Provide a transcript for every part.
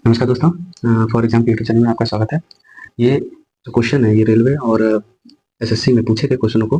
नमस्कार दोस्तों। For exam YouTube channel में आपका स्वागत है। ये जो क्वेश्चन है ये रेलवे और एसएससी में पूछे गए क्वेश्चनों को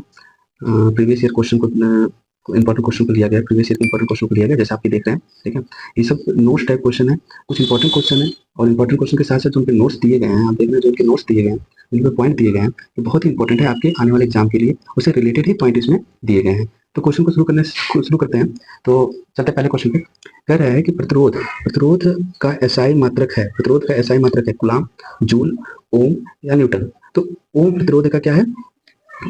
प्रीवियस ईयर क्वेश्चन को इंपॉर्टेंट क्वेश्चन को लिया गया, प्रीवियस ईयर के इंपॉर्टेंट क्वेश्चन को लिया गया, जैसे आप ये देख रहे हैं। ठीक है, ये सब नोट्स टाइप क्वेश्चन है, कुछ इंपॉर्टेंट क्वेश्चन है और इंपॉर्टेंट क्वेश्चन के साथ साथ जो उनके नोट्स दिए गए हैं, आप देख रहे हैं जो उनके नोट्स दिए गए हैं, उनके पॉइंट दिए गए हैं, ये बहुत ही इंपॉर्टेंट है आपके आने वाले एग्जाम के लिए, उससे रिलेटेड ही पॉइंट इसमें दिए गए हैं। तो क्वेश्चन को शुरू करते हैं। तो चलते पहले क्वेश्चन पे। कह रहा है कि प्रतिरोध प्रतिरोध का एसआई मात्रक है, प्रतिरोध का एसआई मात्रक है कूलाम, जूल, ओम या न्यूटन। तो ओम प्रतिरोध का क्या है?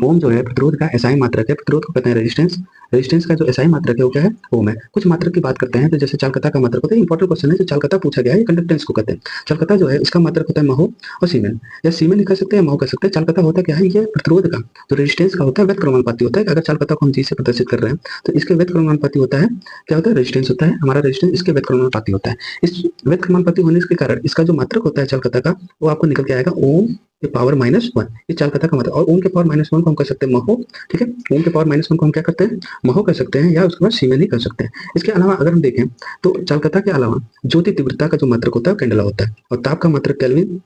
ओम जो है प्रतिरोध का एसआई मात्रक है। प्रतिरोध को कहते हैं रेजिस्टेंस। रेजिस्टेंस का जो एसआई मात्रक है वो क्या है? ओम है। कुछ मात्रक की बात करते हैं तो जैसे चालकता का मात्रक होता है, इंपॉर्टेंट क्वेश्चन है जो चालकता पूछा गया है, कंडक्टेंस को कहते हैं। चालकता जो है इसका मात्रक होता है महो और सीमेन, या सीमेन लिख सकते हैं, महो कह सकते हैं। चालकता होता क्या है? ये प्रतिरोध का जो रेजिस्टेंस का होता है व्यतक्रमानुपाती होता है। अगर चालकता को हम जी से प्रदर्शित कर रहे हैं तो इसके व्यतक्रमानुपाती होता है, क्या होता है? रेजिस्टेंस होता है, हमारा रेजिस्टेंस इसके व्यतक्रमानुपाती होता है। इस व्यतक्रमानुपाती होने के कारण इसका जो मात्रक होता है चालकता का, वो आपको निकल के आएगा ओम के पावर -1। ये चालकता का मात्रक। और ओम के पावर -1 को हम कह सकते हैं महो। ठीक है, ओम के पावर -1 को हम क्या करते हैं? महो कह सकते हैं, या उसके बाद सीमेन ही कर सकते हैं। इसके अलावा अगर हम देखें तो चालकता के अलावा ज्योति तीव्रता का जो मात्रक होता है कैंडेला होता है, और ताप का मात्रक केल्विन।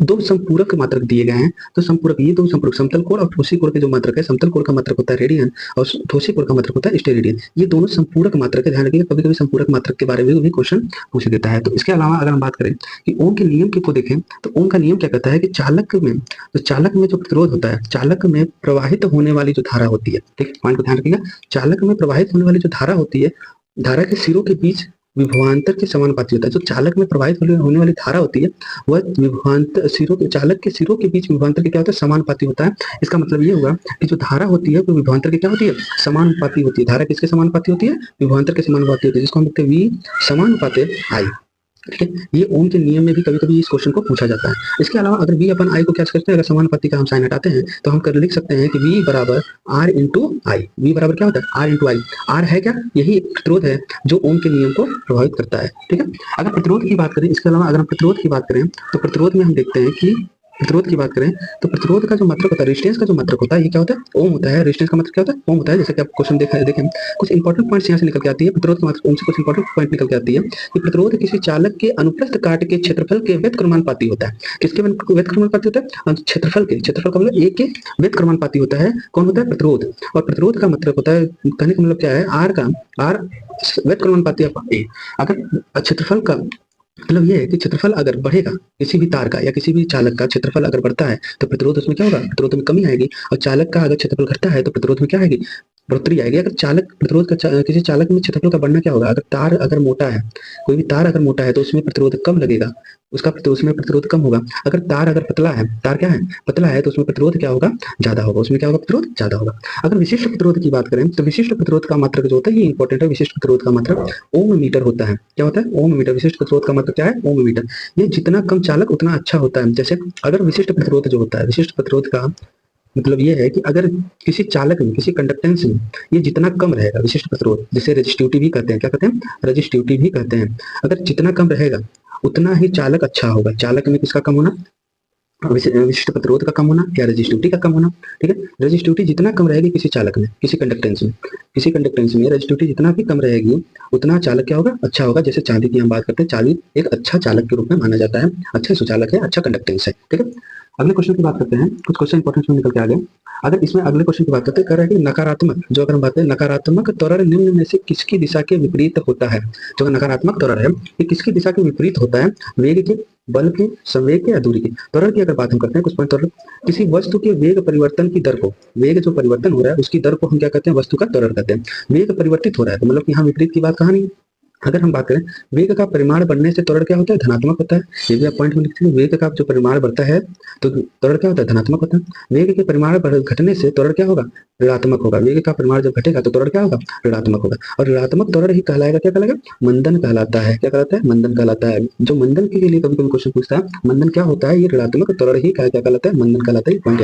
दो संपूरक मात्रक दिए गए हैं। तो संपूरक, ये दो संपूरक, समतल कोण और ठोसी कोण के जो मात्रक है, समतल कोण का मात्रक होता है रेडियन और ठोसी कोण का मात्रक होता है स्टेरेडियन। ये दोनों संपूरक मात्रक है, ध्यान रखिएगा, कभी कभी संपूरक मात्रक के बारे में भी क्वेश्चन पूछ देता है। तो इसके अलावा अगर हम बात करें कि ओम के नियम को देखें तो ओम का नियम क्या कहता है कि चालक में, तो चालक में जो प्रतिरोध होता है, चालक में प्रवाहित होने वाली जो धारा होती है, ठीक, पॉइंट को ध्यान रखिएगा, चालक में प्रवाहित होने वाली जो धारा होती है, धारा के सिरों के बीच विभवांतर के समानुपाती होता है। जो चालक में प्रवाहित होने वाली धारा होती है वह विभवांतर सिरों के, चालक के सिरों के बीच विभवांतर के क्या होता है? समानुपाती होता है। इसका मतलब ये होगा कि जो धारा होती है वो विभवांतर की क्या होती है? समानुपाती होती है। धारा किसके समानुपाती होती है? विभवांतर के समानुपाती होती है, जिसको हम लिखते हैं वी समानुपाते आई। ठीक है, ये ओम के नियम में भी कभी कभी इस क्वेश्चन को पूछा जाता है। इसके अलावा अगर v अपन आई को क्या करते हैं, अगर समानुपाती का हम साइन हटाते हैं तो हम कर लिख सकते हैं कि v बराबर r इंटू आई। वी बराबर क्या होता है? r इंटू आई। r है क्या? यही प्रतिरोध है जो ओम के नियम को प्रभावित करता है। ठीक है, अगर प्रतिरोध की बात करें, इसके अलावा अगर हम प्रतिरोध की बात करें तो प्रतिरोध में हम देखते हैं कि प्रतिरोध की बात करें तो प्रतिरोध का जो मात्रक होता है, रेजिस्टेंस का जो मात्रक होता है, ये क्या होता है? ओम होता है। रेजिस्टेंस का मात्रक क्या होता है? ओम होता है। जैसे कि आप क्वेश्चन देखें, कुछ इंपॉर्टेंट पॉइंट्स यहाँ से निकल के आती है। प्रतिरोध के मात्रक ओम से कुछ इंपॉर्टेंट पॉइंट निकल के आती है कि प्रतिरोध किसी चालक के अनुप्रस्थ काट के क्षेत्रफल के व्यतक्रमानुपाती होता है। किसके व्यतक्रमानुपाती होता है? क्षेत्रफल के। क्षेत्रफल का मतलब ए के व्यतक्रमानुपाती होता है। कौन होता है? प्रतिरोध। और प्रतिरोध का मतलब होता है, कहने का मतलब क्या है, आर का, आर व्यतक्रमानुपाती ए। अगर क्षेत्रफल का मतलब ये है कि क्षेत्रफल अगर बढ़ेगा किसी भी तार का या किसी भी चालक का, क्षेत्रफल अगर बढ़ता है तो प्रतिरोध उसमें क्या होगा? प्रतिरोध में कमी आएगी। और चालक का अगर क्षेत्रफल घटता है तो प्रतिरोध में क्या आएगी? बढ़ोतरी आएगी। अगर चालक प्रतिरोध का किसी चालक में क्षेत्रफल का बढ़ना क्या होगा? अगर तार अगर मोटा है, कोई भी तार अगर मोटा है तो उसमें प्रतिरोध कम लगेगा, उसमें प्रतिरोध कम होगा। अगर तार अगर पतला है, तार क्या है? पतला है, तो उसमें प्रतिरोध क्या होगा? ज्यादा होगा। उसमें क्या होगा? प्रतिरोध ज्यादा होगा। अगर विशिष्ट प्रतिरोध की बात करें तो विशिष्ट प्रतिरोध का मात्रक जो होता है, ये इंपॉर्टेंट है, विशिष्ट प्रतिरोध का मात्रक ओम मीटर होता है। क्या होता है? ओम मीटर। विशिष्ट प्रतिरोध का मात्रक क्या है? ओम मीटर। ये जितना कम चालक उतना अच्छा होता है। जैसे अगर विशिष्ट प्रतिरोध जो होता है, विशिष्ट प्रतिरोध का मतलब ये है कि अगर किसी चालक में, किसी कंडक्टेंस में ये जितना कम रहेगा, विशिष्ट प्रतिरोध, जिसे रेजिस्टिविटी भी कहते हैं, क्या कहते हैं? रेजिस्टिविटी भी कहते हैं। अगर जितना कम रहेगा उतना ही चालक अच्छा होगा। चालक में किसका कम होना? विशिष्ट प्रतिरोध का कम होना या रेजिस्टिविटी का कम होना। ठीक है, रेजिस्टिविटी जितना कम रहेगी किसी चालक में, किसी कंडक्टेंस में रेजिस्टिविटी जितना भी कम रहेगी उतना चालक क्या होगा? अच्छा होगा। जैसे चांदी की हम बात करते हैं, चांदी एक अच्छा चालक के रूप में माना जाता है, अच्छा सुचालक है, अच्छा कंडक्टेंस है। ठीक है, अगले क्वेश्चन की बात करते हैं। कुछ क्वेश्चन इंपॉर्टेंट निकल के आ गए। अगर इसमें अगले क्वेश्चन की बात करते हैं, कह रहा है कि नकारात्मक, जो अगर हम बात करें नकारात्मक त्वरण निम्न में से किसकी दिशा के विपरीत होता है? जो नकारात्मक त्वरण है ये किसकी दिशा के विपरीत होता है? वेग के, बल के, संवेग के या दूरी की? त्वरण की अगर बात हम करते हैं, कुछ पॉइंट त्वरण, किसी वस्तु के वेग परिवर्तन की दर को, वेग जो परिवर्तन हो रहा है उसकी दर को हम क्या कहते हैं? वस्तु का त्वरण कहते हैं। वेग परिवर्तित हो रहा है तो मतलब कि यहाँ विपरीत की बात कहाँ नहीं। अगर हम बात करें वेग का परिमाण बढ़ने से त्वरण क्या होता है? धनात्मक होता है। ये भी आप पॉइंट में लिखते हैं, वेग का जो परिमाण बढ़ता है तो त्वरण क्या होता है? धनात्मक होता है। वेग के परिमाण घटने से त्वरण क्या होगा? ऋणात्मक होगा। वेग का परिमाण जब घटेगा तो त्वरण क्या होगा? ऋणात्मक होगा। और ऋणात्मक त्वरण ही कहलाएगा, क्या कहलाएगा? मंदन कहलाता है। क्या कहलाता है? मंदन कहलाता है। जो मंदन के लिए कभी कभी क्वेश्चन पूछता है, मंदन क्या होता है? ये ऋणात्मक त्वरण ही क्या कहलाता है? मंदन कहलाता है। पॉइंट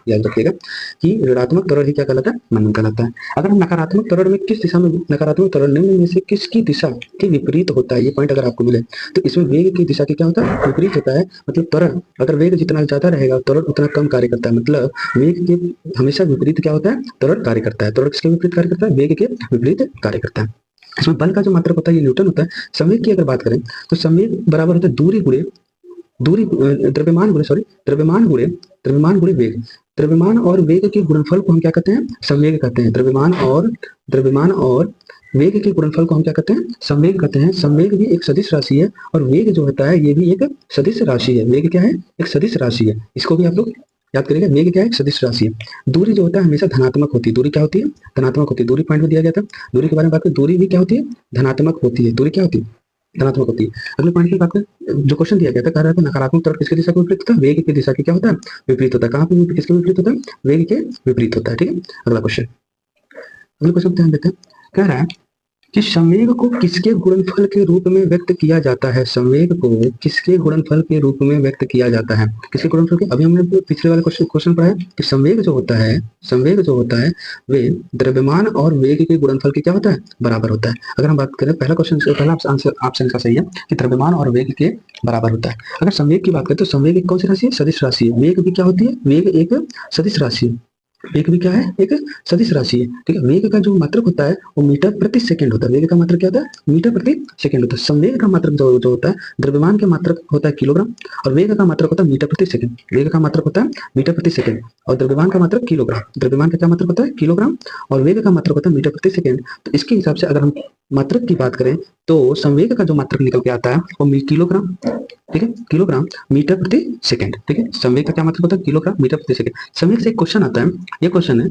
याद रखिएगा कि ऋणात्मक त्वरण ही क्या कहलाता है? मंदन कहलाता है। अगर हम नकारात्मक त्वरण में किस दिशा में, नकारात्मक त्वरण निम्न में से किसकी दिशा के विपरीत होता है, ये पॉइंट अगर आपको मिले तो इसमें वेग की दिशा की क्या होता है? विपरीत होता है। मतलब त्वरण, अगर वेग जितना ज्यादा रहेगा त्वरण उतना कम कार्य करता है। मतलब वेग के हमेशा विपरीत क्या होता है? त्वरण कार्य करता है। त्वरण किसके विपरीत कार्य करता है? वेग के विपरीत कार्य करता है। इसमें बल का जो मात्रक होता है ये न्यूटन होता है। संवेग की अगर बात करें तो संवेग बराबर होता है दूरी गुणे द्रव्यमान गुणे वेग। द्रव्यमान और वेग के गुणनफल को हम क्या कहते हैं? संवेग कहते हैं। द्रव्यमान और वेग के गुणनफल को हम क्या कहते हैं? संवेग कहते हैं। संवेग भी एक सदिश राशि है और वेग जो होता है ये भी एक सदिश राशि है। वेग क्या है? एक सदिश राशि है। इसको भी आप लोग याद करिएगा। वेग क्या है? सदिश राशि है। दूरी जो होता है हमेशा धनात्मक होती है। दूरी क्या होती है? धनात्मक होती है। दूरी पॉइंट में दिया गया था। दूरी के बारे में बात करें, दूरी भी क्या होती है? धनात्मक होती है। दूरी क्या होती है? धनात्मक होती है। अगले पॉइंट की बात करें, जो क्वेश्चन दिया गया था, कह रहा था नकारात्मक तरफ किसकी दिशा के विपरीत होता है? वेग की दिशा की क्या होता है? विपरीत होता है। कहाँ पे किसके विपरीत होता है? वेग के विपरीत होता है। ठीक है, अगला क्वेश्चन, अगले क्वेश्चन ध्यान देते हैं। कह रहा है कि संवेग को किसके गुणनफल के रूप में व्यक्त किया जाता है? संवेग को किसके गुणनफल के रूप में व्यक्त किया जाता है? किसके गुणनफल के? अभी हमने पिछले वाले क्वेश्चन पढ़ा है कि संवेग जो होता है वे द्रव्यमान और वेग के गुणनफल के क्या होता है? बराबर होता है। अगर हम बात करें पहला क्वेश्चन, पहला ऑप्शन इसका सही है कि द्रव्यमान और वेग के बराबर होता है। अगर संवेग की बात करें तो संवेग एक कौन सी राशि है? सदिश राशि है। वेग भी क्या होती है? वेग एक सदिश राशि है। वेग भी क्या है? एक सदिश राशि है। ठीक है, वेग का जो मात्रक होता है वो मीटर प्रति सेकंड होता है। वेग का मात्रक क्या होता है? मीटर प्रति सेकंड होता है। संवेग का मात्रक जो होता है, द्रव्यमान के मात्रक होता है किलोग्राम और वेग का मात्रक होता है मीटर प्रति सेकंड। वेग का मात्रक होता है मीटर प्रति सेकंड और द्रव्यमान का मात्रक किलोग्राम। द्रव्यमान का क्या मात्रक होता है? किलोग्राम और वेग का मात्रक होता है मीटर प्रति सेकंड। तो इसके हिसाब से अगर हम मात्रक की बात करें तो संवेग का जो मात्रक निकल के आता है वो किलोग्राम। ठीक है, किलोग्राम मीटर प्रति सेकंड। ठीक है, संवेग का क्या मतलब होता है? किलोग्राम मीटर प्रति सेकंड। संवेग से एक क्वेश्चन आता है, ये क्वेश्चन है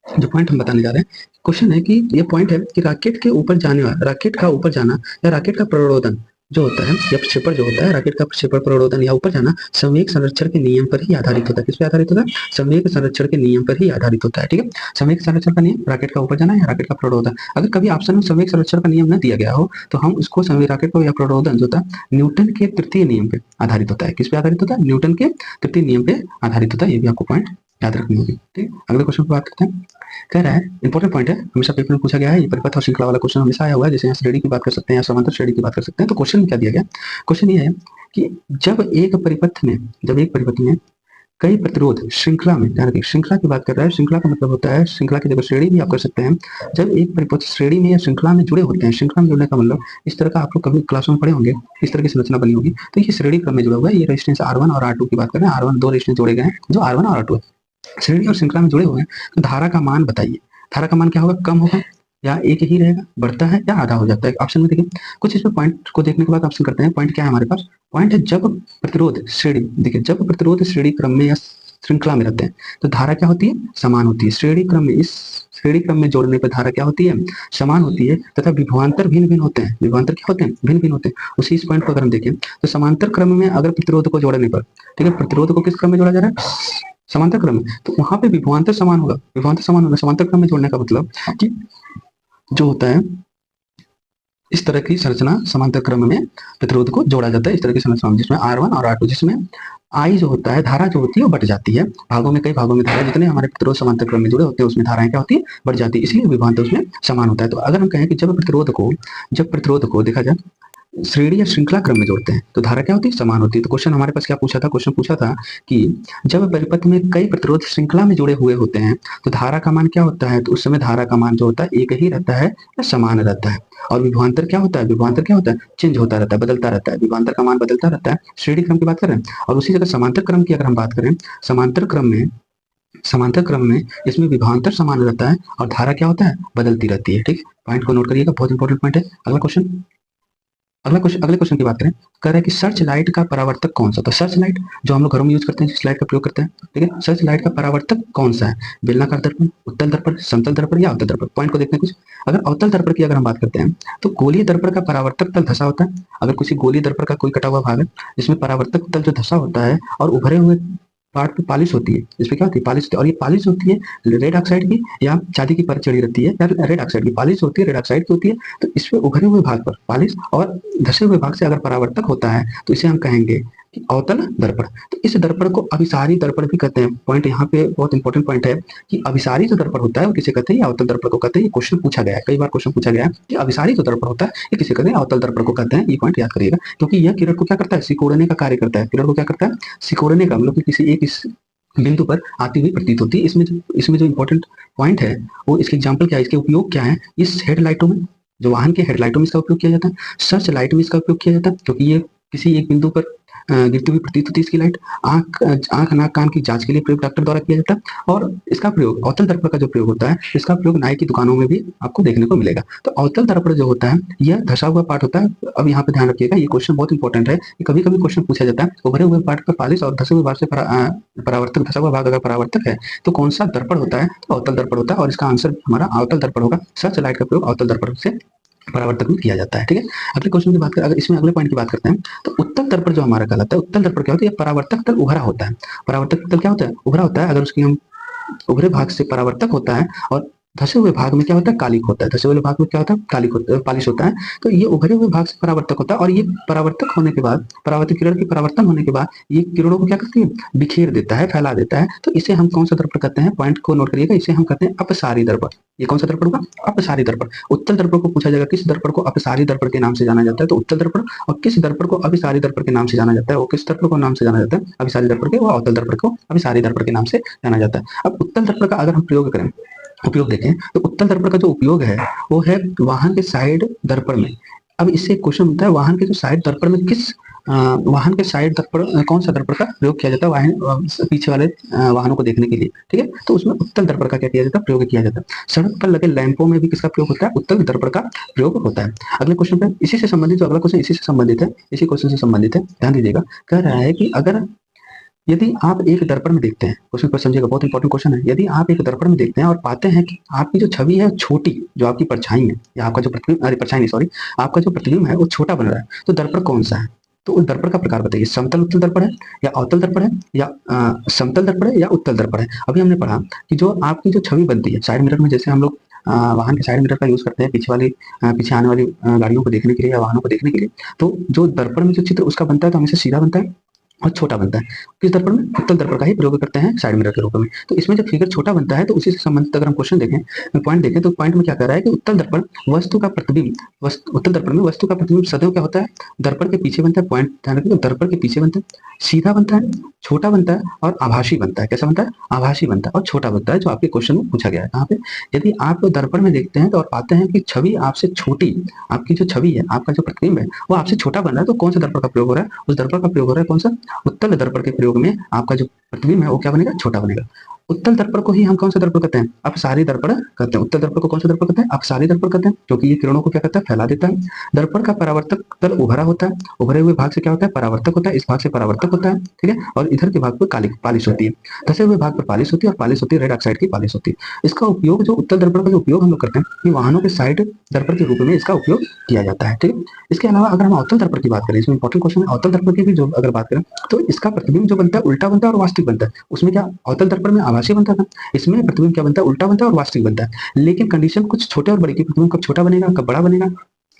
जो पॉइंट हम बताने जा रहे हैं। क्वेश्चन है कि ये पॉइंट है कि रॉकेट के ऊपर जाने वाला, रॉकेट का ऊपर जाना या रॉकेट का प्रणोदन जो होता है या प्रक्षेपण जो होता है, रॉकेट का प्रक्षेपण प्रणोदन या ऊपर जाना संवेग संरक्षण के नियम पर ही आधारित होता है। किस पे आधारित होता है? संवेग संरक्षण के नियम पर ही आधारित होता है। ठीक है, संवेग संरक्षण का नियम, रॉकेट का ऊपर जाना या रॉकेट का प्रणोदन। अगर कभी ऑप्शन में संवेग संरक्षण का नियम न दिया गया हो तो हम उसको संवेग रॉकेट को या प्रणोदन जो होता है न्यूटन के तृतीय नियम पे आधारित होता है। किस पे आधारित होता है? न्यूटन के तृतीय नियम पे आधारित होता है। ये भी आपको पॉइंट याद रखनी होगी। ठीक, अगले क्वेश्चन पर बात करते हैं। कह रहा है, इंपॉर्टेंट पॉइंट है, हमेशा पेपर में पूछा गया है, ये परिपथ और श्रृंखला वाला क्वेश्चन हमेशा आया हुआ है। जैसे यहाँ श्रेणी की बात कर सकते हैं या समांतर श्रेणी की बात कर सकते हैं। तो क्वेश्चन में क्या दिया गया? क्वेश्चन ये है कि जब एक परिपथ में कई प्रतिरोध श्रृंखला में, ध्यान रखिए श्रृंखला की बात कर रहा है। श्रृंखला का मतलब होता है, श्रृंखला की जगह श्रेणी भी आप कर सकते हैं। जब एक परिपथ श्रेणी में या श्रृंखला में जुड़े होते हैं, श्रृंखला में जुड़ने का मतलब इस तरह का आप लोग कभी क्लास में पढ़े होंगे, इस तरह की संरचना बनी होगी। तो ये श्रेणी क्रम में जुड़ा हुआ है। ये रेजिस्टेंस R1 और R2 की बात कर रहे हैं। R1 दो रेजिस्टेंस जोड़े गए हैं जो R1 और R2 है। श्रेणी और श्रृंखला में जुड़े हुए हैं तो धारा का मान बताइए। धारा का मान क्या होगा? कम होगा या एक ही रहेगा, बढ़ता है या आधा हो जाता है? ऑप्शन में देखिए कुछ इसमें पॉइंट को देखने के बाद ऑप्शन करते हैं। पॉइंट क्या है हमारे पास? पॉइंट है जब प्रतिरोध श्रेणी, देखिए जब प्रतिरोध श्रेणी क्रम में या श्रृंखला में रहते हैं तो धारा क्या होती है? समान होती है। श्रेणी क्रम में, इस श्रेणी क्रम में जोड़ने पर धारा क्या होती है? समान होती है तथा विभवांतर भिन्न भिन्न होते हैं। विभवांतर क्या होते हैं? भिन्न भिन्न होते हैं। उसी इस पॉइंट को अगर हम देखें तो समांतर क्रम में अगर प्रतिरोध को जोड़ने पर, ठीक है, प्रतिरोध को किस क्रम में जोड़ा जा रहा है? समांतर क्रम में, तो वहां पे विभवांतर समान होगा। विभवांतर समान होगा। समांतर क्रम में जोड़ने का मतलब कि जो होता है इस तरह की संरचना समांतर क्रम में प्रतिरोध को जोड़ा जाता है। इस तरह की संरचना जिसमें R1 और R2, जिसमें I जो होता है, धारा जो होती है वो बढ़ जाती है भागों में, कई भागों में धारा, जितने हमारे प्रतिरोध समांतर क्रम में जुड़े होते हैं उसमें धाराएं क्या होती है? बढ़ जाती है। इसलिए विभवांतर उसमें समान होता है। तो अगर हम कहें कि जब प्रतिरोध को देखा जाए श्रेणी या श्रृंखला क्रम में जोड़ते हैं तो धारा क्या होती है? समान होती है। तो क्वेश्चन हमारे पास क्या पूछा था? क्वेश्चन पूछा था कि जब परिपथ में कई प्रतिरोध श्रृंखला में जुड़े हुए होते हैं तो धारा का मान क्या होता है? तो उस समय धारा का मान जो होता है एक ही रहता है या समान रहता है। और विभवांतर क्या होता है? विभवांतर क्या होता है? चेंज होता रहता है, बदलता रहता है। विभवांतर का मान बदलता रहता है। श्रेणी क्रम की बात कर रहे हैं। और उसी जगह समांतर क्रम की अगर हम बात करें, समांतर क्रम में इसमें विभवांतर समान रहता है और धारा क्या होता है? बदलती रहती है। ठीक, पॉइंट को नोट करिएगा, बहुत इंपॉर्टेंट पॉइंट है। अगले क्वेश्चन की बात करें, कह रहा है कि सर्च लाइट का परावर्तक कौन सा? तो सर्च लाइट जो हम लोग घरों में यूज करते हैं, जिस लाइट का प्रयोग करते हैं, ठीक है, सर्च लाइट का परावर्तक कौन सा है? बेलनाकार दर्पण, उत्तल दर्पण, समतल दर्पण या अवतल दर्पण? पॉइंट को देखते हैं कुछ। अगर अवतल दर्पण की अगर हम बात करते हैं तो गोलीय दर्पण का परावर्तक तल धसा होता है। अगर किसी गोलीय दर्पण का कोई कटा हुआ भाग है जिसमें परावर्तक तल जो धसा होता है और उभरे हुए पार्ट पे पॉलिश होती है, इसमें क्या होती है? पॉलिश होती है। और ये पॉलिश होती है रेड ऑक्साइड की या चांदी की परत चढ़ी रहती है या रेड ऑक्साइड की पॉलिश होती है, रेड ऑक्साइड की होती है। तो इसमें उभरे हुए भाग पर पॉलिश और धसे हुए भाग से अगर परावर्तक होता है तो इसे हम कहेंगे कि अवतल दर्पण। तो इस दर्पण को अभिसारी दर्पण भी कहते हैं। पॉइंट यहाँ पे बहुत इंपॉर्टेंट पॉइंट है कि अभिसारी जो दर्पण होता है वो किसे कहते हैं? अवतल दर्पण को कहते हैं। ये क्वेश्चन पूछा गया है, कई बार क्वेश्चन पूछा गया है कि अभिसारी जो दर्पण होता है ये किसे कहते हैं? अवतल दर्पण को कहते हैं। ये पॉइंट याद करिएगा क्योंकि यह किरण को क्या करता है? सिकोड़ने का कार्य करता है। किरण को क्या करता है? सिकोड़ने का मतलब कि किसी एक इस बिंदु पर आती हुई प्रतीत होती है। इसमें जो इंपॉर्टेंट पॉइंट है वो इसके एग्जांपल क्या है, इसके उपयोग क्या है? इस हेडलाइटों में जो वाहन के हेडलाइटों में इसका उपयोग किया जाता है, सर्च लाइट में इसका उपयोग किया जाता है क्योंकि ये किसी एक बिंदु पर गिरती हुई प्रतीत होती है इसकी लाइट। आंख नाक कान की जांच के लिए प्रयोग डॉक्टर द्वारा किया जाता है। और इसका प्रयोग अवतल दर्पण का जो प्रयोग होता है, इसका प्रयोग नाई की दुकानों में भी आपको देखने को मिलेगा। तो अवतल दर्पण जो होता है यह धसा हुआ पार्ट होता है। अब यहाँ पे ध्यान रखिएगा, ये क्वेश्चन बहुत इंपॉर्टेंट है। कभी कभी क्वेश्चन पूछा जाता है उभरे हुए पार्ट का पालिश और धसे हुए भाग से परावर्तक, धसा हुआ भाग अगर परावर्तक है तो कौन सा दर्पण होता है? तो अवतल दर्पण होता है। और इसका आंसर हमारा अवतल दर्पण होगा। सर्च लाइट का प्रयोग अवतल दर्पण से परावर्तक में किया जाता है। ठीक है, अगले क्वेश्चन की बात करें, अगर इसमें अगले पॉइंट की बात करते हैं तो उत्तल दर्पण जो हमारा कहलाता है, उत्तल दर्पण क्या होता है? ये परावर्तक तल उभरा होता है। परावर्तक तल क्या होता है? उभरा होता है। अगर उसकी हम उभरे भाग से परावर्तक होता है और धसे हुए भाग में क्या होता है? कालिक होता है। धसे हुए भाग में क्या होता है? कालिक होता है, पालिश होता है। तो ये उभरे हुए भाग से परावर्तक होता है और ये परावर्तक होने के बाद, परावर्तित किरण के परावर्तन होने के बाद ये किरणों को क्या करती है? बिखेर देता है, फैला देता है। तो इसे हम कौन सा दर्पण कहते हैं? पॉइंट को नोट करिएगा, इसे हम कहते हैं अपसारी दर्पण। ये कौन सा दर्पण होगा? अपसारी दर्पण। उत्तल दर्पण को पूछा जाएगा किस दर्पण को अपसारी दर्पण के नाम से जाना जाता है? तो उत्तल दर्पण। और किस दर्पण को अभिसारी दर्पण के नाम से जाना जाता है? वो किस दर्पण को नाम से जाना जाता है? अभिसारी दर्पण के। वो अवतल दर्पण को अभिसारी दर्पण के नाम से जाना जाता है। अब उत्तल दर्पण का अगर हम प्रयोग करें, उपयोग देखें, तो उत्तल दर्पण का जो उपयोग है वो है वाहन के साइड दर्पण में। अब इससे क्वेश्चन होता है वाहन के जो साइड दर्पण में किस वाहन के साइड दर्पण, कौन सा दर्पण का प्रयोग किया जाता है वाहन पीछे वाले वाहनों को देखने के लिए? ठीक है, तो उसमें उत्तल दर्पण का क्या किया जाता है? प्रयोग किया जाता है। सड़क पर लगे लैंपों में भी किसका प्रयोग होता है? उत्तल दर्पण का प्रयोग होता है। अगले क्वेश्चन पे इसी से संबंधित, जो अगला क्वेश्चन इसी से संबंधित है, इसी क्वेश्चन से संबंधित है, ध्यान दीजिएगा। कह रहा है कि अगर यदि आप एक दर्पण में देखते हैं, क्वेश्चन पर समझिएगा, बहुत इंपॉर्टेंट क्वेश्चन है। यदि आप एक दर्पण में देखते हैं और पाते हैं कि आपकी जो छवि है छोटी, जो आपकी परछाई है या आपका जो प्रतिबिंब, अरे परछाई नहीं सॉरी, आपका जो प्रतिबिंब है वो छोटा बन रहा है, तो दर्पण कौन सा है? तो उस दर्पण का प्रकार बताइए। समतल उत्तल दर्पण है या अवतल दर्पण है या समतल दर्पण है या उत्तल दर्पण है? अभी हमने पढ़ा कि जो आपकी जो छवि बनती है साइड मिरर में, जैसे हम लोग वाहन के साइड मिरर का यूज करते हैं पीछे वाली पीछे आने वाली गाड़ियों को देखने के लिए या वाहनों को देखने के लिए, तो जो दर्पण में जो चित्र उसका बनता है तो हमेशा सीधा बनता है और छोटा बनता है। किस दर्पण में? उत्तल दर्पण का ही प्रयोग करते हैं साइड मिरर के रूप में। तो इसमें जब फिगर छोटा बनता है तो उसी से संबंधित अगर हम क्वेश्चन देखें, पॉइंट देखें, तो पॉइंट में क्या कह रहा है कि उत्तल दर्पण वस्तु का प्रतिबिंब, उत्तल दर्पण में वस्तु का प्रतिबिंब सदैव क्या होता है? दर्पण के पीछे बनता है। पॉइंट ध्यान रखिए, दर्पण के पीछे बनता है, सीधा बनता है, छोटा बनता है और आभासी बनता है। कैसा बनता है? आभासी बनता है और छोटा बनता है, जो आपके क्वेश्चन में पूछा गया है। कहाँ पे? यदि आप दर्पण में देखते हैं तो और पाते हैं कि छवि आपसे छोटी, आपकी जो छवि है, आपका जो प्रतिबिंब है वो आपसे छोटा बन रहा है, तो कौन सा दर्पण का प्रयोग हो रहा है? उस दर्पण का प्रयोग हो रहा है कौन सा? उत्तल दर्पण के प्रयोग में आपका जो प्रतिबिंब है वो क्या बनेगा? छोटा बनेगा। उत्तल दर्पण को ही हम कौन सा दर्पण कहते हैं? अपसारी दर्पण कहते हैं। उत्तल दर्पण को कौन सा दर्पण कहते हैं? अपसारी दर्पण कहते हैं, क्योंकि ये किरणों को क्या करता है? फैला देता है। दर्पण का परावर्तक तल उभरा होता है, उभरे हुए भाग से क्या होता है? परावर्तक होता है, इस भाग से परावर्तक होता है, ठीक है, और इधर के भाग पर कालिक पालिश होती है, धसे हुए भाग पर पालिश होती है और पालिश होती है रेड ऑक्साइड की पालिश होती है। इसका उपयोग, जो उत्तल दर्पण का जो उपयोग हम लोग करते हैं, ये वाहनों के साइड दर्पण के रूप में इसका उपयोग किया जाता है, ठीक है। इसके अलावा अगर हम अवतल दर्पण की बात करें, इसमें इंपॉर्टेंट क्वेश्चन है, अवतल दर्पण की भी जो अगर बात करें तो इसका प्रतिबिंब जो बनता है उल्टा बनता है और वास्तविक बनता है। उसमें क्या अवतल दर्पण में आभासी बनता था, इसमें प्रतिबिंब क्या बनता है? उल्टा बनता है और वास्तविक बनता है। लेकिन कंडीशन कुछ छोटे और बड़े की, प्रतिबिंब कब छोटा बनेगा, कब बड़ा बनेगा।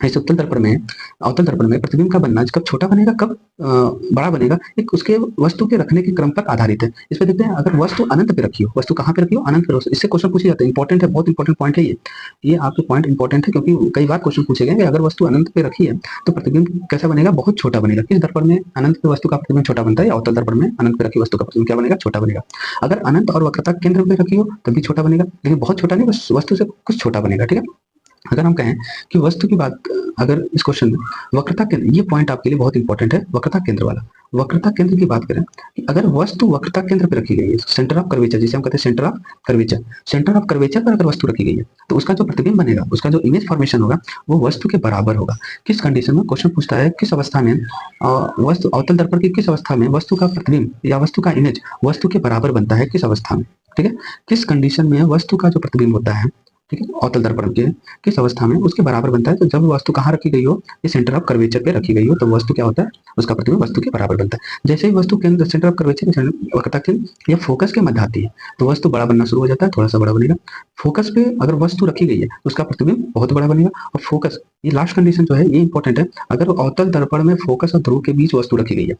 इस उत्तल दर्पण में, अवतल दर्पण में प्रतिबिंब का बनना कब छोटा बनेगा, कब बड़ा बनेगा, एक उसके वस्तु के रखने के क्रम पर आधारित है। इस पे देखते हैं, अगर वस्तु अनंत पे रखी हो, वस्तु कहाँ पे रखी हो? अनंत पे। इससे क्वेश्चन पूछे जाते हैं, इंपॉर्टेंट है, बहुत इंपॉर्टेंट पॉइंट है ये आपके पॉइंट इंपॉर्टेंट है, क्योंकि कई बार क्वेश्चन पूछे गए कि अगर वस्तु अनंत पे रखी है तो प्रतिबिंब कैसा बनेगा? बहुत छोटा बनेगा। किस दर्पण में अनंत पे वस्तु का प्रतिबिंब छोटा बनता है? या अवतल दर्पण में अनंत पे रखी वस्तु का प्रतिबिंब क्या बनेगा? छोटा बनेगा। अगर अनंत और वक्रता केंद्र पे रखी हो तब भी छोटा बनेगा, लेकिन बहुत छोटा नहीं, बस वस्तु से कुछ छोटा बनेगा, ठीक है। अगर हम कहें कि वस्तु की बात, अगर इस क्वेश्चन में वक्रता केंद्र, ये पॉइंट आपके लिए बहुत इंपॉर्टेंट है, वक्रता केंद्र वाला। वक्रता केंद्र की बात करें कि अगर वस्तु वक्रता केंद्र पर रखी गई है, सेंटर ऑफ कर्वेचर जिसे हम कहते हैं centre of curvature, centre of curvature पर अगर वस्तु रखी गई है तो उसका जो प्रतिबिंब बनेगा, उसका जो इमेज फॉर्मेशन होगा वो वस्तु के बराबर होगा। किस कंडीशन में? क्वेश्चन पूछता है किस अवस्था में वस्तु, अवतल दर्पण की किस अवस्था में वस्तु का प्रतिबिंब या वस्तु का इमेज वस्तु के बराबर बनता है, किस अवस्था में, ठीक है। किस कंडीशन में वस्तु का जो प्रतिबिंब होता है, ठीक है, अवतल दर्पण के किस अवस्था में उसके बराबर बनता है? तो जब वस्तु कहाँ रखी गई हो, ये सेंटर ऑफ कर्वेचर पे रखी गई हो, तो वस्तु क्या होता है? उसका प्रतिबिंब वस्तु के बराबर बनता है। जैसे ही वस्तु केंद्र, सेंटर ऑफ कर्वेचर, वक्रता केंद्र या फोकस के मध्य आती है तो वस्तु बड़ा बनना शुरू हो जाता है, थोड़ा सा बड़ा बनेगा। फोकस पे अगर वस्तु रखी गई है तो उसका प्रतिबिंब बहुत बड़ा बनेगा। और फोकस, ये लास्ट कंडीशन जो है ये इंपॉर्टेंट है, अगर अवतल दर्पण में फोकस और ध्रुव के बीच वस्तु रखी गई है,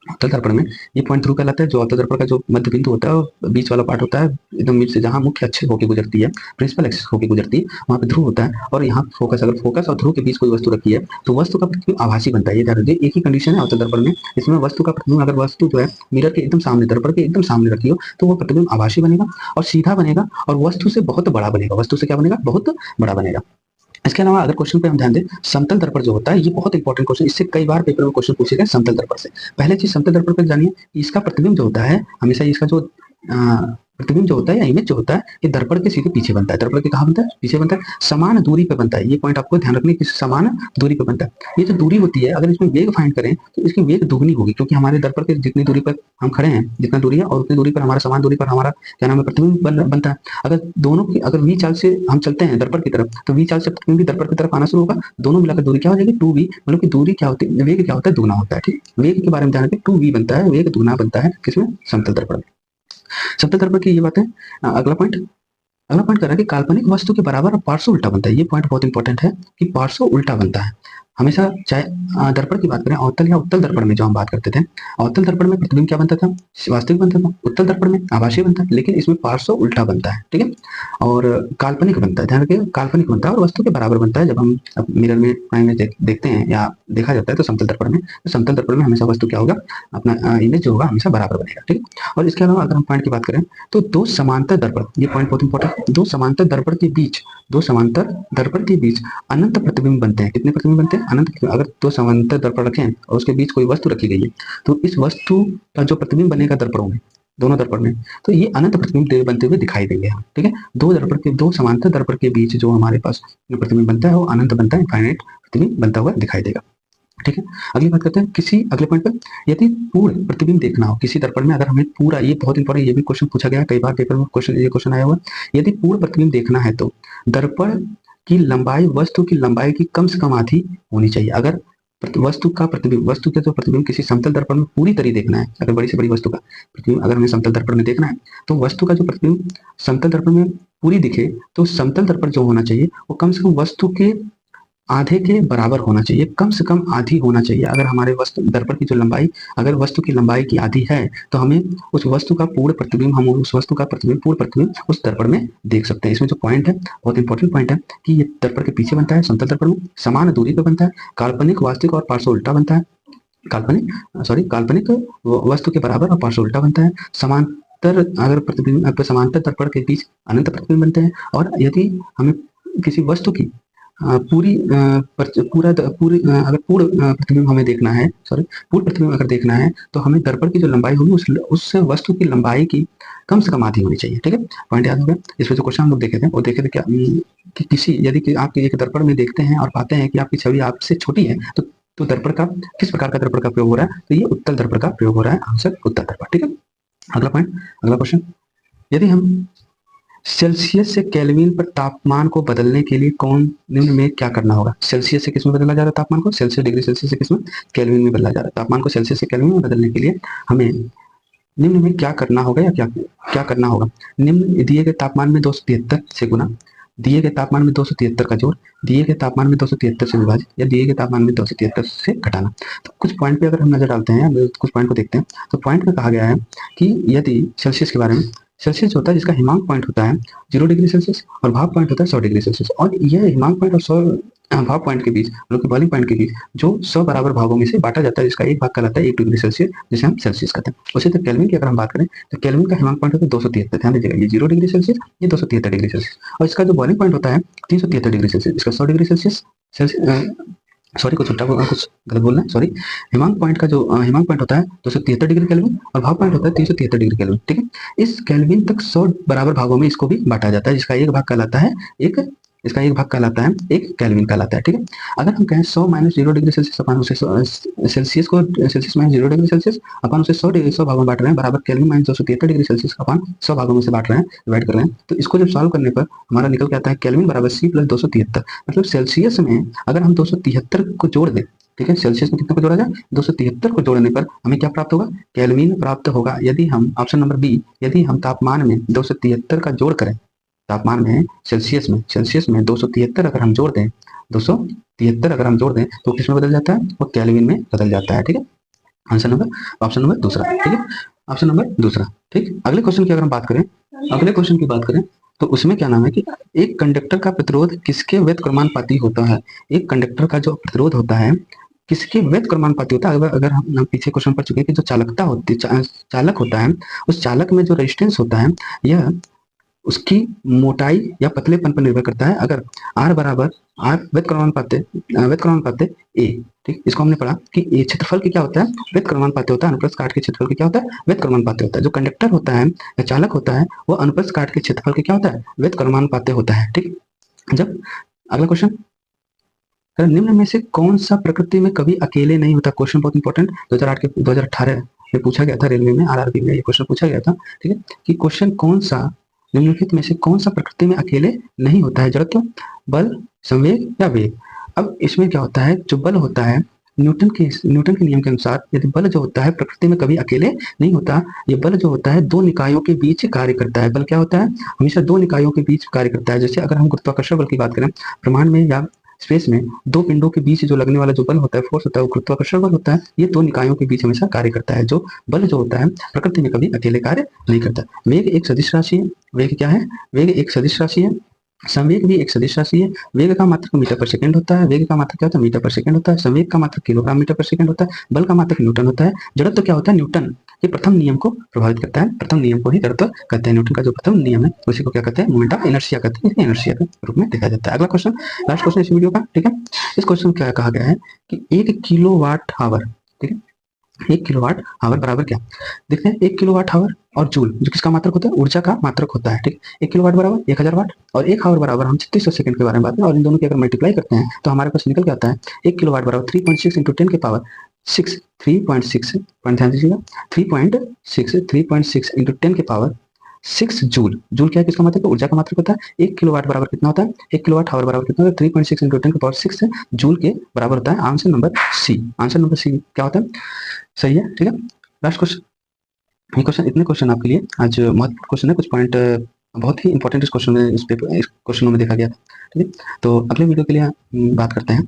अवतल दर्पण में ये पॉइंट ध्रुव कहलाता है, जो अवतल दर्पण का जो मध्य बिंदु होता है, बीच वाला पार्ट होता है एकदम बीच से, जहां मुख्य अक्ष होकर गुजरती है, प्रिंसिपल एक्सिस होकर गुजरती है, वहां पे ध्रुव होता है। और यहाँ फोकस, अगर फोकस और ध्रुव के बीच कोई वस्तु रखी है तो वस्तु का प्रतिबिंब आभासी बनता है। ये ध्यान रखिए, एक ही कंडीशन है अवतल दर्पण में, इसमें वस्तु का प्रतिबिंब, अगर वस्तु जो है मिरर के एकदम सामने, दर्पण के एकदम सामने रखी हो तो वो प्रतिबिंब आभासी बनेगा और सीधा बनेगा और वस्तु से बहुत बड़ा बनेगा। वस्तु से क्या बनेगा? बहुत बड़ा बनेगा। इसके अलावा अगर क्वेश्चन पे हम ध्यान दें, समतल दर्पण जो होता है ये बहुत इंपॉर्टेंट क्वेश्चन, इससे कई बार पेपर में क्वेश्चन पूछे गए समतल दर्पण से। पहले चीज समतल दर्पण पे जानिए, इसका प्रतिबिंब जो होता है हमेशा इसका जो प्रतिबिंब जो होता है या इमेज जो होता है ये दर्पण के सीधे पीछे बनता है। दर्पण के कहाँ बनता है? पीछे बनता है, समान दूरी पे बनता है। ये पॉइंट आपको ध्यान रखना है कि समान दूरी पे बनता है। ये जो दूरी होती है अगर इसमें वेग फाइंड करें तो इसकी वेग दुगनी होगी, क्योंकि हमारे दर्पण के जितनी दूरी पर हम खड़े हैं, जितना दूरी है और उतनी दूरी पर हमारा समान दूरी पर हमारा क्या नाम है प्रतिबिंब बनता है। अगर दोनों की अगर v चाल से हम चलते हैं दर्पण की तरफ तो v चाल से प्रतिबिंब भी दर्पण की तरफ आना शुरू होगा, दोनों मिलाकर दूरी क्या हो जाएगी 2v, मतलब कि दूरी क्या होती है, वेग क्या होता है दुगना होता है। ठीक, वेग के बारे में ध्यान रखें, 2v बनता है, वेग दुगना बनता है किसमें? समतल दर्पण में। समतल दर्पण की ये बात है। अगला पॉइंट कर रहा है कि काल्पनिक वस्तु के बराबर और पार्श्व उल्टा बनता है। ये पॉइंट बहुत इंपॉर्टेंट है कि पार्श्व उल्टा बनता है हमेशा। चाहे दर्पण की बात करें, अवतल या उत्तल दर्पण में जो हम बात करते थे, अवतल दर्पण में प्रतिबिंब क्या बनता था? वास्तविक बनता था। उत्तल दर्पण में आभासी बनता है, लेकिन इसमें पार्श्व उल्टा बनता है। ठीक है, और काल्पनिक बनता है, ध्यान रखिए काल्पनिक बनता है और वस्तु के बराबर बनता है। जब हम मिरर में देखते हैं या देखा जाता है तो समतल दर्पण में, तो समतल दर्पण में हमेशा वस्तु क्या होगा, अपना इमेज जो होगा हमेशा बराबर बनेगा। ठीक है, और इसके अलावा अगर हम पॉइंट की बात करें तो दो समांतर दर्पण, ये पॉइंट बहुत इंपॉर्टेंट है, दो समांतर दर्पण के बीच, दो समांतर दर्पण के बीच अनंत प्रतिबिंब बनते हैं। कितने प्रतिबिंब बनते हैं? अनंत। अगर दो समांतर दर्पण रखें और उसके बीच कोई वस्तु रखी गई है तो इस वस्तु का जो प्रतिबिंब बनेगा दर्पणों में, दोनों दर्पण में, तो ये अनंत प्रतिबिंब बनते हुए दिखाई देंगे। ठीक है, दो समांतर दर्पण के बीच जो हमारे पास प्रतिबिंब बनता है वो अनंत बनता है, इनफाइनाइट प्रतिबिंब बनता हुआ दिखाई देगा। ठीक है, अगली बात करते हैं किसी अगले पॉइंट पर, यदि पूर्ण प्रतिबिंब देखना हो किसी दर्पण में, अगर हमें पूरा, ये बहुत इंपॉर्टेंट, ये भी क्वेश्चन पूछा गया कई बार पेपर में, क्वेश्चन आया हुआ, यदि पूर्ण प्रतिबिंब देखना है तो दर्पण की लंबाई वस्तु की लंबाई की कम से कम आधी होनी चाहिए। अगर वस्तु का प्रतिबिंब किसी समतल दर्पण में पूरी तरह देखना है, अगर बड़ी से बड़ी वस्तु का प्रतिबिंब अगर हमें समतल दर्पण में देखना है तो वस्तु का जो प्रतिबिंब समतल दर्पण में पूरी दिखे तो समतल दर्पण जो होना चाहिए वो कम से कम वस्तु के आधे के बराबर होना चाहिए, कम से कम आधी होना चाहिए। अगर हमारे वस्तु दर्पण की जो लंबाई, अगर वस्तु की लंबाई की आधी है तो हमें उस वस्तु का पूर्ण प्रतिबिंब, हम उस वस्तु का प्रतिबिंब, पूर्ण प्रतिबिंब उस दर्पण में देख सकते हैं। इसमें जो पॉइंट है, बहुत इंपॉर्टेंट पॉइंट है कि ये दर्पण के पीछे बनता है, समतल दर्पण में समान दूरी पर बनता है, काल्पनिक, वास्तविक और पार्श्व उल्टा बनता है। काल्पनिक वस्तु के बराबर और पार्श्व उल्टा बनता है। समांतर अगर प्रतिबिंब, समांतर दर्पण के बीच अनंत प्रतिबिंब बनते हैं। और यदि हमें किसी वस्तु की अगर पूर्ण प्रतिबिंब हमें देखना है, पूर्ण प्रतिबिंब अगर देखना है तो हमें दर्पण की जो लंबाई होगी उस वस्तु की लंबाई की कम से कम आधी होनी चाहिए। ठीक है, पॉइंट याद हो गया। इसमें जो क्वेश्चन हम लोग देखे थे वो देखे थे क्या कि किसी, यदि आप एक दर्पण में देखते हैं और पाते हैं कि आपकी छवि आपसे छोटी है तो दर्पण का, किस प्रकार का दर्पण का प्रयोग हो रहा है? तो ये उत्तल दर्पण का प्रयोग हो रहा है, आंसर उत्तल दर्पण। ठीक है, अगला पॉइंट, अगला क्वेश्चन, यदि हम सेल्सियस से केल्विन पर तापमान को बदलने के लिए निम्न में क्या करना होगा? सेल्सियस से किसमें बदला जा रहा है तापमान को? सेल्सियस, डिग्री सेल्सियस से किसमें? केल्विन में बदला जा रहा है। तापमान को सेल्सियस से केल्विन में बदलने के लिए हमें निम्न में क्या करना होगा या क्या करना होगा? निम्न दिए गए तापमान में 273 से गुना, दिए गए तापमान में 273 का जोड़, दिए गए तापमान में 273 से विभाजित या दिए गए तापमान में 273 से घटाना। तो कुछ पॉइंट पे अगर हम नजर डालते हैं, कुछ पॉइंट को देखते हैं, तो पॉइंट में कहा गया है कि यदि सेल्सियस के बारे में, सेल्सियस जो होता है जिसका हिमांक पॉइंट होता है 0 डिग्री सेल्सियस और भाप पॉइंट होता है 100 डिग्री सेल्सियस, और यह हिमांक पॉइंट और 100 भाप पॉइंट के बीच, मतलब कि बॉइलिंग पॉइंट के बीच जो 100 बराबर भागों में से बांटा जाता है, जिसका एक भाग कहलाता है 1 डिग्री सेल्सियस, जिसे हम सेल्सियस कहते हैं। उसी तरह केल्विन की अगर हम बात करें तो केल्विन का हिमांक पॉइंट होता है 273, ध्यान दीजिएगा, ये 0 डिग्री सेल्सियस, ये 273 डिग्री सेल्सियस, और इसका जो बॉइलिंग पॉइंट होता है 373 डिग्री सेल्सियस, इसका 100 डिग्री सेल्सियस, कुछ गलत बोलना है, सॉरी। हिमांक पॉइंट का जो हिमांक पॉइंट होता है 273 डिग्री केल्विन और भाप पॉइंट होता है 373 डिग्री केल्विन। ठीक है, इस केल्विन तक 100 बराबर भागों में इसको भी बांटा जाता है, जिसका एक भाग कहलाता है एक केल्विन कहलाता है। ठीक है, अगर हम कहें 100 माइनस 0 डिग्री सेल्सियस अपन उसे सेल्सियस माइनस 0 डिग्री सेल्सियस अपन उसे 100 भागों में बांट रहे हैं, बराबर केल्विन माइनस 273 डिग्री सेल्सियस अपन 100 भागों में से बांट रहे हैं, डिवाइड कर रहे हैं, तो इसको जब सॉल्व करने पर हमारा निकल के आता है केल्विन बराबर C प्लस 273। मतलब सेल्सियस में अगर हम 273 को जोड़ दें, ठीक है, सेल्सियस में कितना को जोड़ा जाए? 273 को जोड़ने पर हमें क्या प्राप्त होगा? केल्विन प्राप्त होगा। यदि हम ऑप्शन नंबर बी, यदि हम तापमान में 273 का जोड़ करें, तापमान में सेल्सियस में 273 अगर हम जोड़ दें, 273 अगर हम जोड़ दें तो किसमें बदल जाता है? वो केल्विन में बदल जाता है। ठीक है, ऑप्शन नंबर दूसरा। ठीक है, ऑप्शन नंबर दूसरा। ठीक, अगले क्वेश्चन की अगर हम बात करें, तो उसमें क्या नाम है कि एक कंडक्टर का प्रतिरोध किसके व्यतिक्रमानुपाती होता है? एक कंडक्टर का जो प्रतिरोध होता है किसके व्यतिक्रमानुपाती होता है? अगर हम पीछे क्वेश्चन पढ़ चुके हैं कि जो चालकता होती है, चालक होता है, उस चालक में जो रेजिस्टेंस होता है यह उसकी मोटाई या पतलेपन पर निर्भर करता है। अगर r बराबर r व्यतक्रमानुपाते ए, ठीक, इसको हमने पढ़ा कि ये क्षेत्रफल की क्या होता है, व्यतक्रमानुपाती होता है। अनुप्रस्थ काट के क्षेत्रफल की क्या होता है, व्यतक्रमानुपाती होता है। जो कंडक्टर होता है या चालक होता है वो अनुप्रस्थ काट के क्षेत्रफल के क्या होता है, व्यतक्रमानुपाती होता है, ठीक। जब अगला क्वेश्चन, निम्न में से कौन सा प्रकृति में कभी अकेले नहीं होता। क्वेश्चन बहुत इंपॉर्टेंट, 2018 में पूछा गया था, रेलवे में आरआरबी में ये क्वेश्चन पूछा गया था, ठीक है, कि क्वेश्चन कौन सा निम्नलिखित में से कौन सा प्रकृति में अकेले नहीं होता है। जड़त्व, बल, संवेग या वेग। अब इसमें क्या होता है, जो बल होता है न्यूटन के नियम के अनुसार यदि बल जो होता है प्रकृति में कभी अकेले नहीं होता। ये बल जो होता है दो निकायों के बीच कार्य करता है। बल क्या होता है, हमेशा दो निकायों के बीच कार्य करता है। जैसे अगर हम गुरुत्वाकर्षण बल की बात करें, ब्रह्मांड में या स्पेस में दो पिंडों के बीच जो लगने वाला जो बल होता है, फोर्स होता है, वो गुरुत्वाकर्षण बल होता है। ये दो निकायों के बीच हमेशा कार्य करता है। जो बल जो होता है प्रकृति में कभी अकेले कार्य नहीं करता। वेग एक सदिश राशि है। वेग क्या है, वेग एक सदिश राशि है। संवेग भी एक सदिश राशि है। वेग का मात्रक मीटर पर सेकंड होता है। वेग का मात्रक क्या होता है, मीटर पर सेकंड होता है। संवेग का मात्रक किलोग्राम मीटर पर सेकंड होता है। बल का मात्रक न्यूटन होता है। जड़त्व क्या होता है, न्यूटन ये प्रथम नियम को प्रभावित करता है। प्रथम नियम को ही जड़त्व कहते हैं। न्यूटन का जो प्रथम नियम है उसी को क्या कहते हैं, मोमेंट ऑफ इनर्शिया कहते हैं। इनर्शिया के रूप में देखा जाता है। अगला क्वेश्चन, लास्ट क्वेश्चन इस वीडियो का, ठीक है। इस क्वेश्चन में क्या कहा गया है कि 1 किलोवाट आवर, ठीक है, 1 किलोवाट आवर बराबर क्या, देखते हैं। 1 किलोवाट आवर और जूल जो किसका मात्रक होता है, ऊर्जा का मात्रक होता है, ठीक। 1 किलोवाट बराबर 1000 वाट और 1 आवर बराबर हम 3600 सेकंड के बारे में बात करें और इन दोनों की अगर मल्टीप्लाई करते हैं तो हमारे पास निकल के आता है 1 किलोवाट बराबर 3.6 इंटू 10 के पावर 6, 3.6 पॉइंट ध्यान दीजिएगा, 3.6 इंटू 10 के पावर 6 जूल। जूल क्या है, किसका मात्रक, ऊर्जा का मात्रक होता है। 1 किलोवाट बराबर कितना होता है, 1 किलोवाट आवर बराबर कितना होता है, 3.6 इंटू 10 के पावर 6 जूल के बराबर होता है। Answer number C, answer number C क्या होता है, सही है, ठीक है। लास्ट क्वेश्चन, ये क्वेश्चन, इतने क्वेश्चन आपके लिए आज महत्वपूर्ण क्वेश्चन है। कुछ पॉइंट बहुत ही इंपॉर्टेंट इस क्वेश्चन में, इस क्वेश्चनों में देखा गया था, ठीक है। तो अगले वीडियो के लिए बात करते हैं।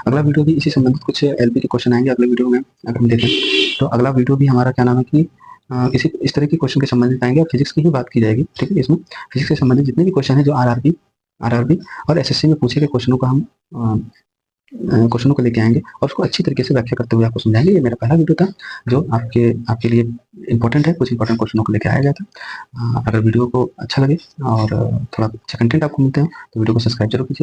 अगला वीडियो भी इसी संबंधित कुछ एलपी के क्वेश्चन आएंगे अगले वीडियो में। अगर हम देखें तो अगला वीडियो भी हमारा क्या नाम है कि इस तरह के क्वेश्चन के संबंधित आएंगे और फिजिक्स की ही बात की जाएगी, ठीक है। इसमें फिजिक्स से संबंधित जितने भी क्वेश्चन है जो आरआरबी और एसएससी में पूछे गए क्वेश्चनों का हम क्वेश्चनों को लेके आएंगे और उसको अच्छी तरीके से व्याख्या करते हुए आपको समझाएंगे। ये मेरा पहला वीडियो था जो आपके लिए इंपॉर्टेंट है। कुछ इंपॉर्टेंट क्वेश्चनों को लेके आया गया था। अगर वीडियो को अच्छा लगे और थोड़ा अच्छा कंटेंट आपको मिलते हैं तो वीडियो को सब्सक्राइब जरूर कीजिए।